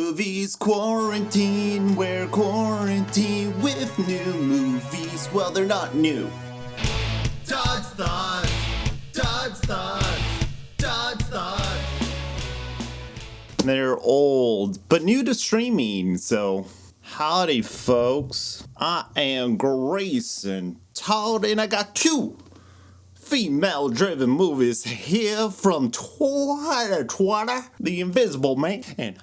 movies, quarantine. We're quarantined with new movies. Well, they're not new. Todd's Thoughts. Todd's Thoughts. Todd's Thoughts. They're old, but new to streaming, so howdy, folks. I am Greysontodd, and I got two female-driven movies here from 2020. The Invisible Man and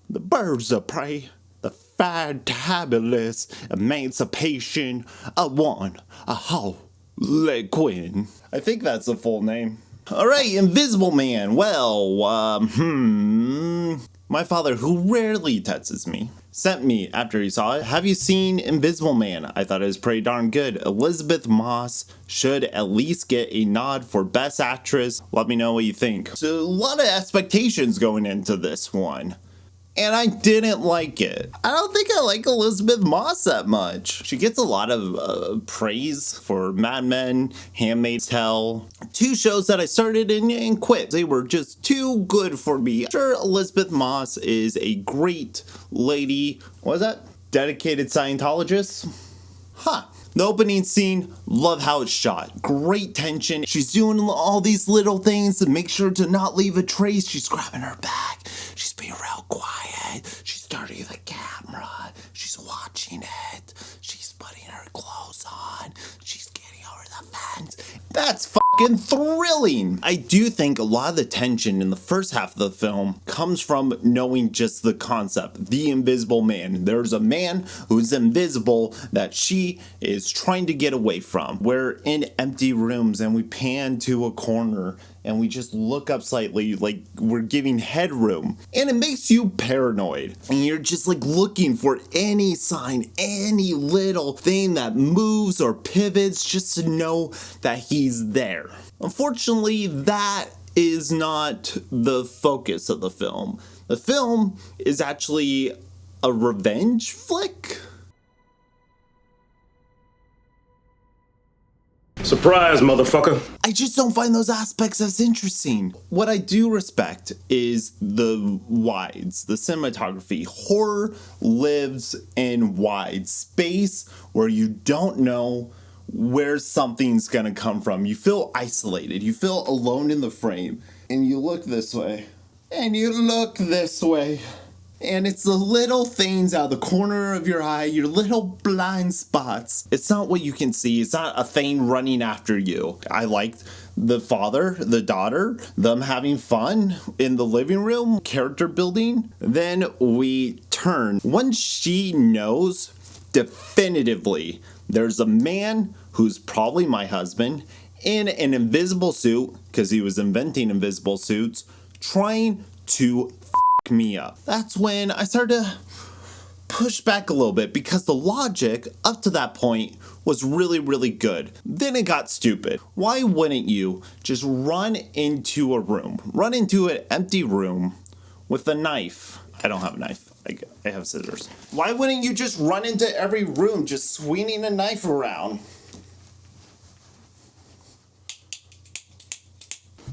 The Birds of Prey. The fantabulous emancipation of Harley Quinn. I think that's the full name. Alright, Invisible Man. Well, my father, who rarely texts me, sent me after he saw it. Have you seen Invisible Man? I thought it was pretty darn good. Elizabeth Moss should at least get a nod for Best Actress. Let me know what you think. So a lot of expectations going into this one, and I didn't like it. I don't think I like Elizabeth Moss that much. She gets a lot of praise for Mad Men, Handmaid's Tale, two shows that I started and quit. They were just too good for me. Sure, Elizabeth Moss is a great lady. What is that? Dedicated Scientologist? Huh. The opening scene, love how it's shot. Great tension. She's doing all these little things to make sure to not leave a trace. She's grabbing her back. She's being real quiet. She's starting the camera. She's watching it. She's putting her clothes on. She's getting over the fence. That's fucking thrilling. I do think a lot of the tension in the first half of the film comes from knowing just the concept, the Invisible Man. There's a man who's invisible that she is trying to get away from. We're in empty rooms and we pan to a corner and we just look up slightly like we're giving headroom, and it makes you paranoid, and you're just like looking for any sign, any little thing that moves or pivots just to know that he's there. Unfortunately, that is not the focus of the film. The film is actually a revenge flick. Surprise, motherfucker. I just don't find those aspects as interesting. What I do respect is the wides, the cinematography. Horror lives in wide space where you don't know where something's gonna come from. You feel isolated. You feel alone in the frame. And you look this way. And you look this way. And it's the little things out of the corner of your eye, your little blind spots. It's not what you can see. It's not a thing running after you. I liked the father, the daughter, them having fun in the living room, character building. Then we turn. Once she knows definitively there's a man who's probably my husband in an invisible suit, because he was inventing invisible suits, trying to me up. That's when I started to push back a little bit, because the logic up to that point was really good. Then it got stupid. Why wouldn't you just run into a room, run into an empty room with a knife? I don't have a knife. I have scissors. Why wouldn't you just run into every room just swinging a knife around?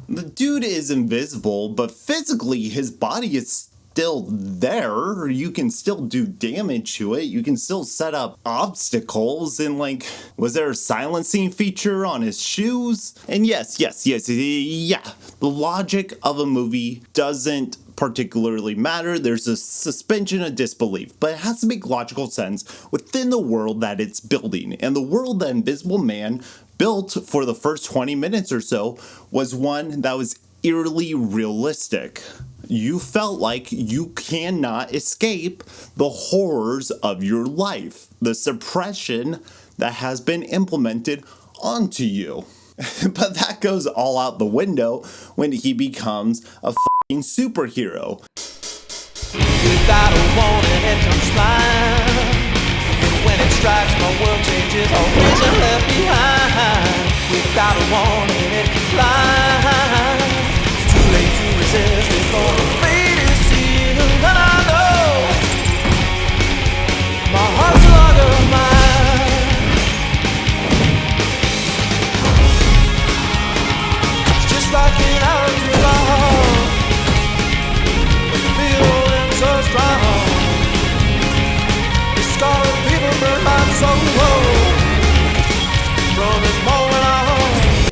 The dude is invisible, but physically his body is still there. You can still do damage to it. You can still set up obstacles, and like, was there a silencing feature on his shoes? And yes, yeah. The logic of a movie doesn't particularly matter. There's a suspension of disbelief, but it has to make logical sense within the world that it's building. And the world that Invisible Man built for the first 20 minutes or so was one that was eerily realistic. You felt like you cannot escape the horrors of your life, the suppression that has been implemented onto you. But that goes all out the window when he becomes a fucking superhero. Without a warning, it comes flying. And when it strikes, my world changes, all vision left behind. Without a warning, it can fly. It's too late to resist, it's gonna fade and seal. And I know my heart's a log of mine. It's just like an outlaw, feeling so strong.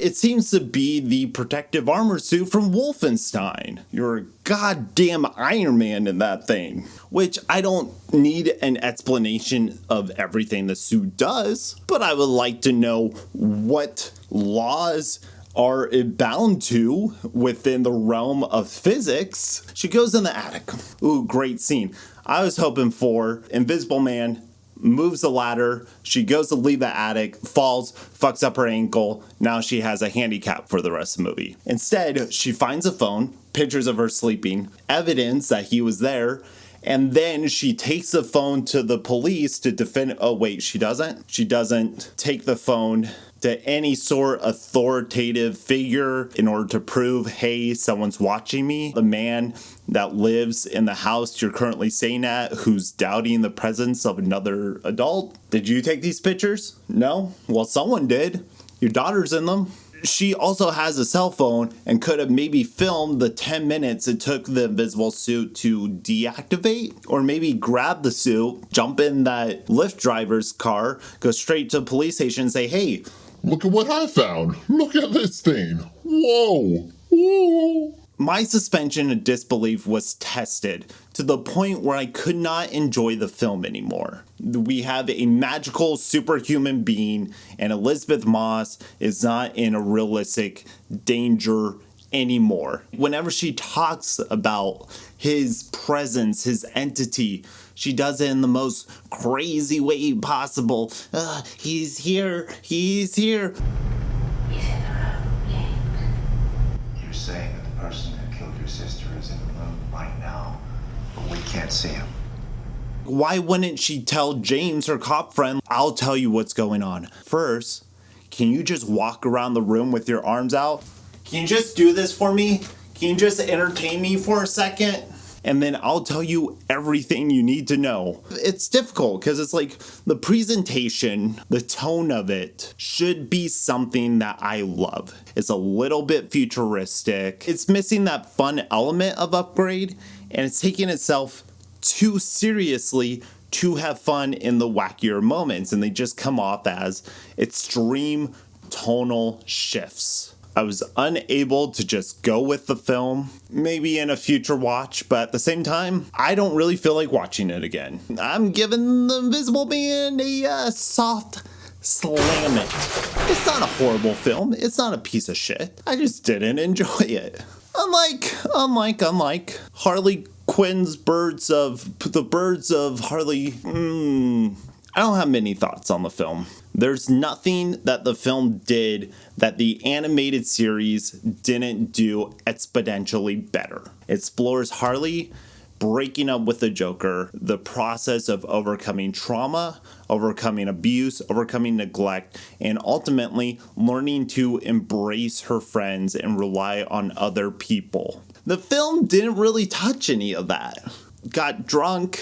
it seems to be the protective armor suit from Wolfenstein. You're a goddamn Iron Man in that thing. Which I don't need an explanation of everything the suit does, but I would like to know what laws are it bound to within the realm of physics. She goes in the attic. Ooh, great scene. I was hoping for Invisible Man moves the ladder, she goes to leave the attic, falls, fucks up her ankle, now she has a handicap for the rest of the movie. Instead, she finds a phone, pictures of her sleeping, evidence that he was there, and then she takes the phone to the police to defend. Oh wait, she doesn't? She doesn't take the phone to any sort of authoritative figure in order to prove, hey, someone's watching me. The man that lives in the house you're currently staying at who's doubting the presence of another adult. Did you take these pictures? No? Well, someone did. Your daughter's in them. She also has a cell phone and could have maybe filmed the 10 minutes it took the invisible suit to deactivate, or maybe grab the suit, jump in that Lyft driver's car, go straight to the police station and say, hey, look at what I found. Look at this thing. Whoa. Whoa. My suspension of disbelief was tested to the point where I could not enjoy the film anymore. We have a magical superhuman being, and Elizabeth Moss is not in a realistic danger anymore. Whenever she talks about his presence, his entity, she does it in the most crazy way possible. He's here. He's here. He's in the room, James. You're saying that the person who killed your sister is in the room right now, but we can't see him. Why wouldn't she tell James, her cop friend, I'll tell you what's going on? First, can you just walk around the room with your arms out? Can you just do this for me? Can you just entertain me for a second? And then I'll tell you everything you need to know. It's difficult because it's like the presentation, the tone of it should be something that I love. It's a little bit futuristic. It's missing that fun element of Upgrade, and it's taking itself too seriously to have fun in the wackier moments, and they just come off as extreme tonal shifts. I was unable to just go with the film, maybe in a future watch, but at the same time, I don't really feel like watching it again. I'm giving The Invisible Man a soft slam it. It's not a horrible film. It's not a piece of shit. I just didn't enjoy it. Unlike Harley Quinn's Birds of Harley. I don't have many thoughts on the film. There's nothing that the film did that the animated series didn't do exponentially better. It explores Harley breaking up with the Joker, the process of overcoming trauma, overcoming abuse, overcoming neglect, and ultimately learning to embrace her friends and rely on other people. The film didn't really touch any of that. Got drunk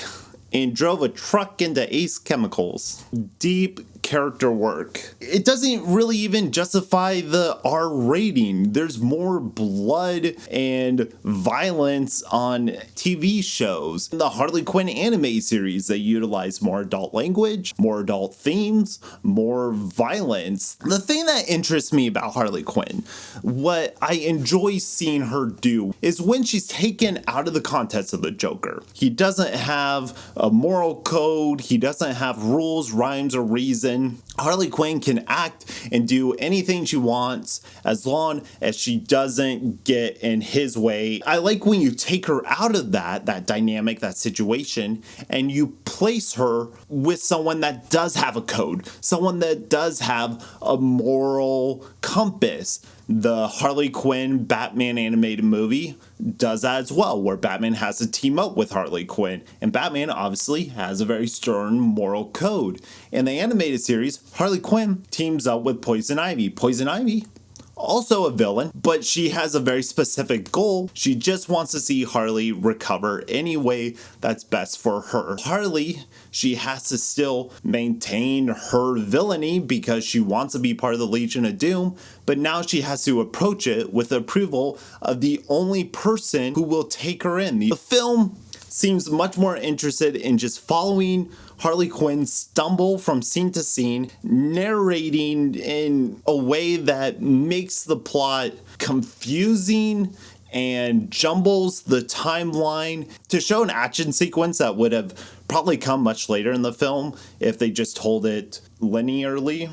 and drove a truck into Ace Chemicals. Deep character work. It doesn't really even justify the R rating. There's more blood and violence on TV shows. In the Harley Quinn anime series, they utilize more adult language, more adult themes, more violence. The thing that interests me about Harley Quinn, what I enjoy seeing her do, is when she's taken out of the context of the Joker. He doesn't have a moral code. He doesn't have rules, rhymes, or reason. Harley Quinn can act and do anything she wants as long as she doesn't get in his way. I like when you take her out of that dynamic, that situation, and you place her with someone that does have a code, someone that does have a moral compass. The Harley Quinn Batman animated movie does that as well, where Batman has to team up with Harley Quinn, and Batman obviously has a very stern moral code. In the animated series, Harley Quinn teams up with Poison Ivy. Poison Ivy, also a villain, but she has a very specific goal. She just wants to see Harley recover any way that's best for her. Harley, she has to still maintain her villainy because she wants to be part of the Legion of Doom, but now she has to approach it with approval of the only person who will take her in. The film seems much more interested in just following Harley Quinn stumble from scene to scene, narrating in a way that makes the plot confusing and jumbles the timeline to show an action sequence that would have probably come much later in the film if they just told it linearly.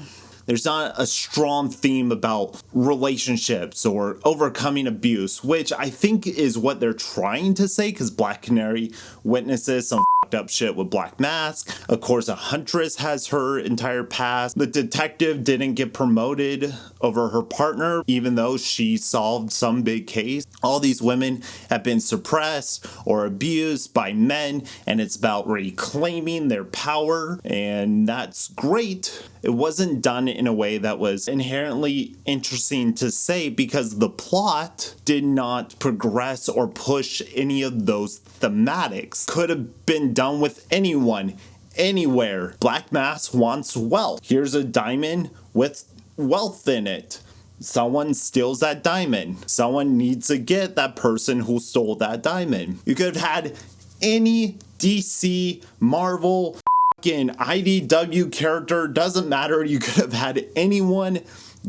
There's not a strong theme about relationships or overcoming abuse, which I think is what they're trying to say, because Black Canary witnesses some up shit with Black Mask. Of course, a Huntress has her entire past. The detective didn't get promoted over her partner, even though she solved some big case. All these women have been suppressed or abused by men, and it's about reclaiming their power, and that's great. It wasn't done in a way that was inherently interesting to say because the plot did not progress or push any of those thematics. Could have been done with anyone, anywhere. Black Mask wants wealth. Here's a diamond with wealth in it. Someone steals that diamond. Someone needs to get that person who stole that diamond. You could have had any DC, Marvel, IDW character, doesn't matter. You could have had anyone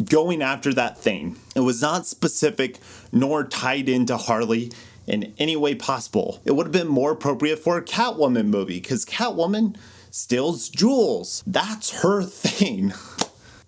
going after that thing. It was not specific nor tied into Harley in any way possible. It would have been more appropriate for a Catwoman movie because Catwoman steals jewels. That's her thing.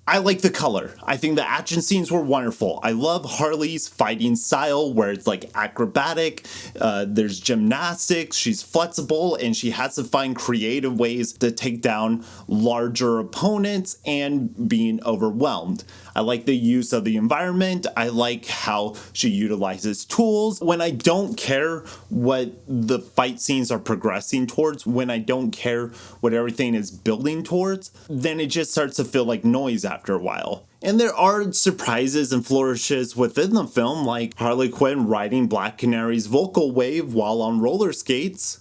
I like the color. I think the action scenes were wonderful. I love Harley's fighting style where it's like acrobatic, there's gymnastics, she's flexible, and she has to find creative ways to take down larger opponents and being overwhelmed. I like the use of the environment. I like how she utilizes tools. When I don't care what the fight scenes are progressing towards, when I don't care what everything is building towards, then it just starts to feel like noise after a while. And there are surprises and flourishes within the film, like Harley Quinn riding Black Canary's vocal wave while on roller skates.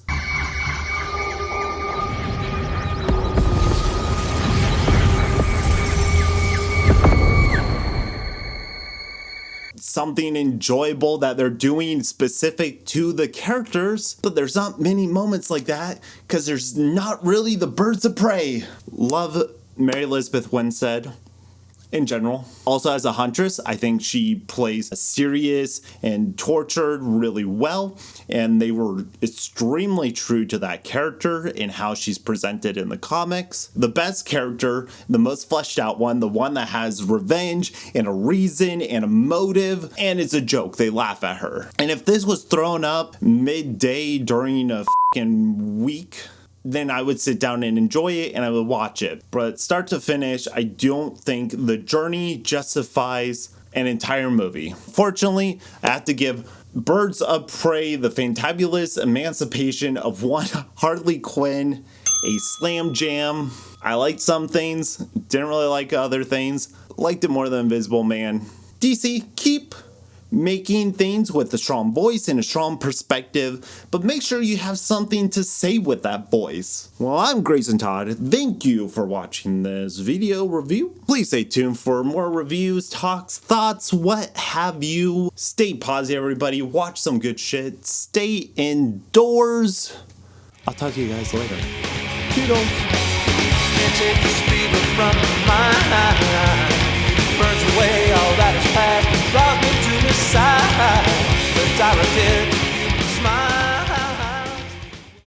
Something enjoyable that they're doing specific to the characters, but there's not many moments like that because there's not really the birds of prey. Love Mary Elizabeth Winstead in general. Also as a Huntress, I think she plays serious and tortured really well, and they were extremely true to that character in how she's presented in the comics. The best character, the most fleshed out one, the one that has revenge and a reason and a motive, and it's a joke. They laugh at her. And if this was thrown up midday during a fucking week, then I would sit down and enjoy it and I would watch it. But start to finish, I don't think the journey justifies an entire movie. Fortunately, I have to give Birds of Prey, the fantabulous emancipation of one Harley Quinn, a slam jam. I liked some things, didn't really like other things. Liked it more than Invisible Man. DC, keep making things with a strong voice and a strong perspective, but make sure you have something to say with that voice. Well, I'm Greysontodd. Thank you for watching this video review. Please stay tuned for more reviews, talks, thoughts, what have you. Stay positive, everybody. Watch some good shit. Stay indoors. I'll talk to you guys later. Toodles. Can't take this fever from my mind. Burns away all that is past and draws me to his side. The directed